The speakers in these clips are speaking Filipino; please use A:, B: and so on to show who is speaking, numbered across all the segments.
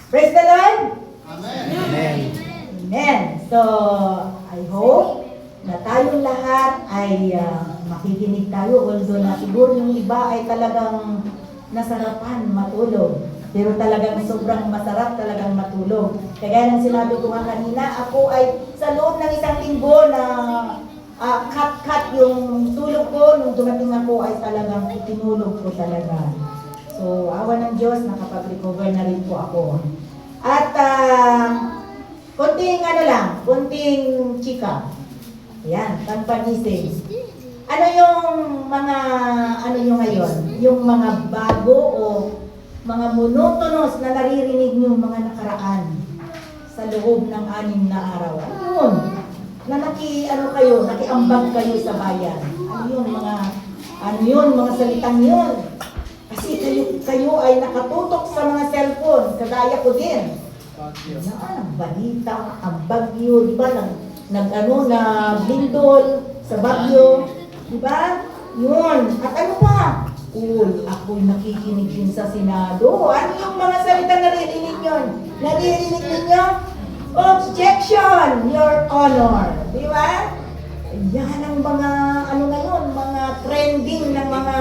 A: Praise the Lord!
B: Amen.
A: Amen. So, I hope na tayong lahat ay makikinig tayo. Although na siguro yung iba ay talagang nasarapan matulog. Pero talagang sobrang masarap talagang matulog. Kaya ng sinabi ko nga kanina, ako ay sa loob ng isang linggo na cut yung tulog ko. Nung dumating ako ay talagang itinulog ko talaga. So, awa ng Diyos, nakapag-recover na rin po ako. At konting konting chika. Yan, pampagising. Ano yung mga, ngayon? Yung mga bago o mga monotonous na naririnig nyo mga nakaraan sa loob ng 6 na araw. Ano yun? Na nakiambag kayo sa bayan. Ano yun, mga salitang yun. Kasi kayo ay nakatutok sa mga cellphone, kagaya ko din. Ang balita, ang bagyo, di ba? Naglindol sa bagyo, di ba? Yun. At ano pa? Ako'y nakikinig din sa Senado. Ano yung mga salita naririnig yun? Naririnig ninyo? Objection, Your Honor. Di ba? Yan ang mga, ngayon, mga trending ng mga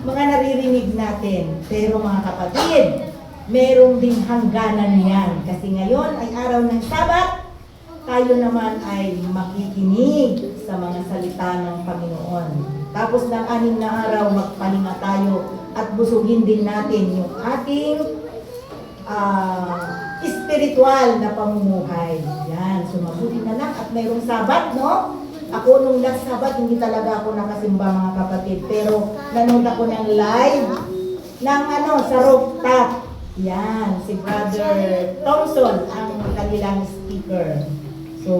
A: naririnig natin. Pero mga kapatid, merong ding hangganan yan. Kasi ngayon ay araw ng Sabat, tayo naman ay makikinig sa mga salita ng Panginoon. Tapos ng 6 na araw, magpalinga tayo at busugin din natin yung ating spiritual na pamumuhay. Yan, sumabuti na lang at mayroong Sabat, no? Ako nung last Sabat, hindi talaga ako nakasimba mga kapatid. Pero nanood ako ng live sa rooftop. Yan, si Brother Thompson ang kanilang speaker. So,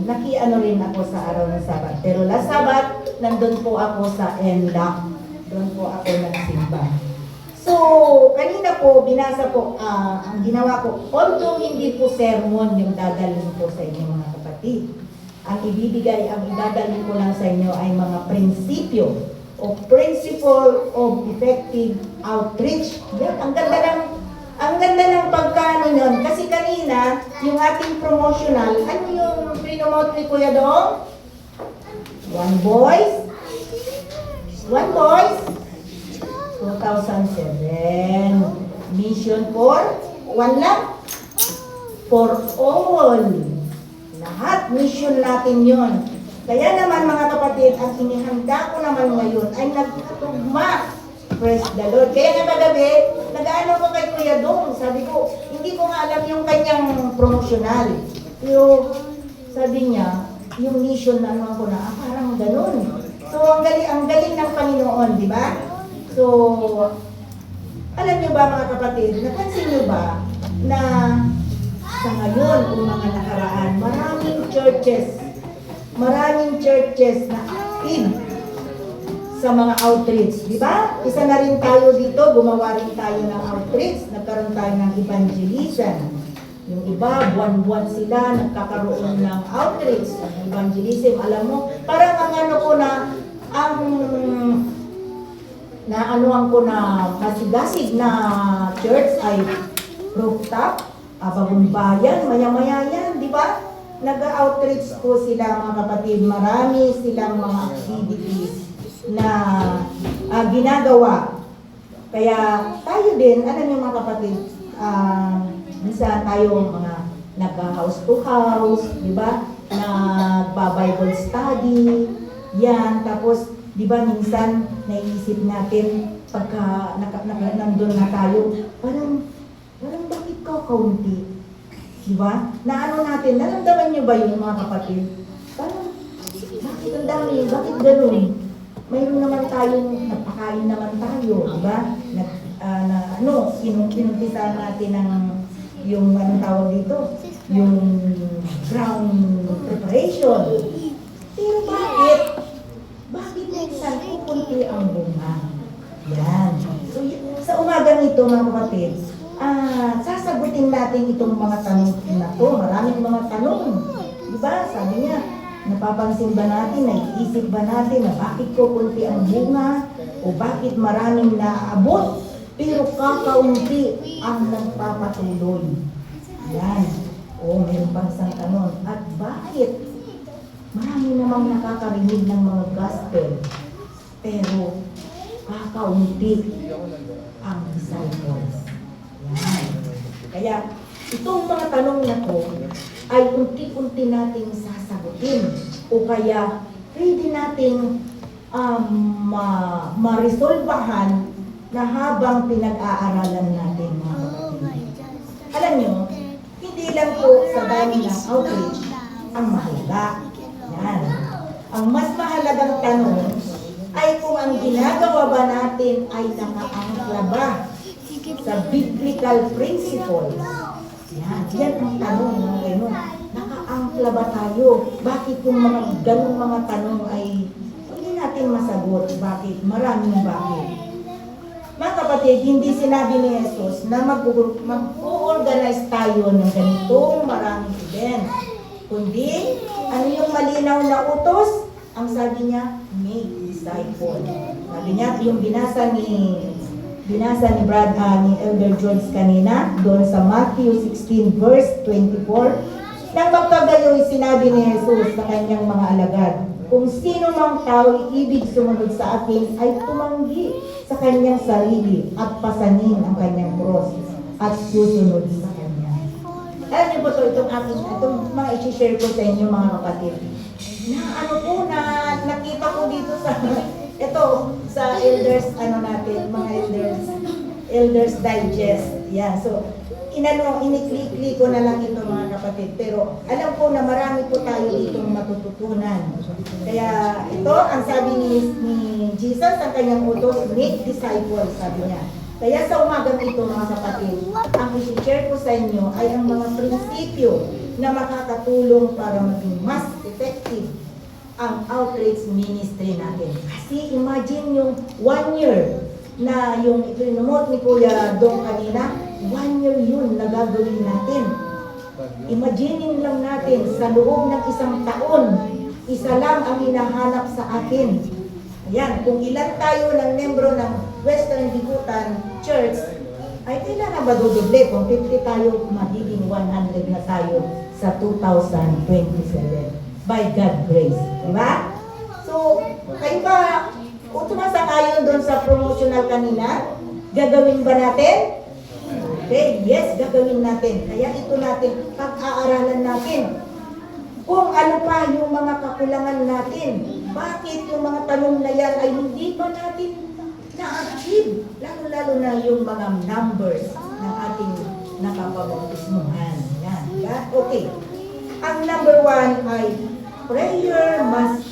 A: rin ako sa araw ng Sabat. Pero last Sabat, nandun po ako sa NLAC. Doon po ako nagsimba. So, kanina po, binasa po, ang ginawa ko, although hindi po sermon yung dadalhin ko sa inyo mga kapatid. Ang idadalhin ko lang sa inyo ay mga prinsipyo o principle of effective outreach. Yan, ang ganda ng pagkano yun. Kasi kanina, yung ating promotional, ano yung prinomote ni Kuya Dong? One Voice. 2007. Mission for one lang. For all. Lahat mission natin yon. Kaya naman mga kapatid, ang inihanda ko naman ngayon ay nagkatugma. Praise the Lord. Kaya nga kagabi, nag-ano ko kay Kuya Dong. Sabi ko, hindi ko nga alam yung kanyang promotional. Pero sabi niya, yung mission na ko na, parang ganun. So, ang galing ng Panginoon, di ba? So, alam niyo ba mga kapatid, napansin niyo ba na sa ngayon o mga nakaraan, maraming churches na active sa mga outreach, di ba? Isa na rin tayo dito, gumawa rin tayo ng outreach, nagkaroon tayo ng evangelism. Yung iba, buwan-buwan sila, nagkakaroon ng outreach, ng evangelism. Alam mo, parang masigasig na church ay rooftop, Bagumbayan, maya-maya yan, di ba? Nag-outreach po sila mga kapatid, marami silang mga activities na ginagawa. Kaya tayo din, alam niyo mga kapatid, minsan tayo mga nag-house to house, di ba? Nagba-Bible study, yan. Tapos, di ba minsan naiisip natin pagka nandun na tayo, parang bakit kaunti? Di ba? Naramdaman niyo ba yun mga kapatid? Parang, bakit ang dami? Bakit ganun? Mayroon naman tayong, nagpakain naman tayo, di ba? Inumpisa natin yung anong tawag dito? Yung ground preparation. Pero bakit? Bakit minsan kukunti ang bunga? Yan. So, sa umaga nito mga kapatid, sasagutin natin itong mga tanong na to. Maraming mga tanong. Diba? Sabi niya, napapansin ba natin, naiisip ba natin na bakit kukunti ang bunga o bakit maraming naaabot pero kakaunti ang nagpapatuloy. Yan. O, meron pang isang tanong. At bakit? Marami namang nakakarinig ng mga gospel, pero kakaunti ang disciples. Yan. Kaya, itong mga tanong na to ay unti-unti nating sasagutin o kaya pwede nating ma-resolvahan na habang pinag-aaralan natin mga kapatid. Alam nyo, hindi lang po sa dami ng outreach ang mahalaga. Yan. Ang mas mahalagang tanong ay kung ang ginagawa ba natin ay nakaangkla ba sa biblical principles. Yan ang tanong ng gano'n. Nakaangkla ba tayo? Bakit yung mga ganong mga tanong ay hindi natin masagot? Bakit? Maraming bakit. Mga kapatid, hindi sinabi ni Jesus na mag-organize tayo ng ganitong maraming event. Kundi, ano yung malinaw na utos? Ang sabi niya, make disciple. Sabi niya, yung binasa ni Elder George kanina, doon sa Matthew 16 verse 24, nang magpagayoy sinabi ni Jesus sa kanyang mga alagad, kung sino mang tao ibig sumunod sa akin ay tumanggi sa kanyang sarili at pasanin ang kanyang cross at susunod sa kanya. Alam niyo po itong mga i-share ko sa inyo mga kapatid. Na ano po na nakita ko dito sa elders natin, mga elders digest. Yeah, so inikli ko na lang ito mga kapatid. Pero alam ko na marami po tayo ditong matututunan. Kaya ito, ang sabi ni Jesus, ang kanyang utos, make disciples, sabi niya. Kaya sa umagang ito mga kapatid, ang i-share ko sa inyo ay ang mga prinsipyo na makakatulong para maging mas effective ang outreach ministry natin. Kasi imagine yung 1 year na yung ipinomot ni Kuya Dong kanina, 1 year yun na gagawin natin. Imagine lang natin sa loob ng 1 taon, isa lang ang hinahanap sa atin. Ayan, kung ilan tayo ng membro ng Western Bicutan Church, ay kailangan ba duduble? Kung 50 tayo, magiging 100 na tayo sa 2027. By God grace. Diba? So, kayo ba, kung tumasakayon doon sa promotional kanina, gagawin ba natin? Okay, yes, gagawin natin. Kaya ito natin, pag-aaralan natin. Kung ano pa yung mga kakulangan natin. Bakit yung mga tanong na yan ay hindi ba natin na-achieve? Lalo-lalo na yung mga numbers ng ating nakapabautismuhan. Yan. Okay. Ang number 1 ay prayer must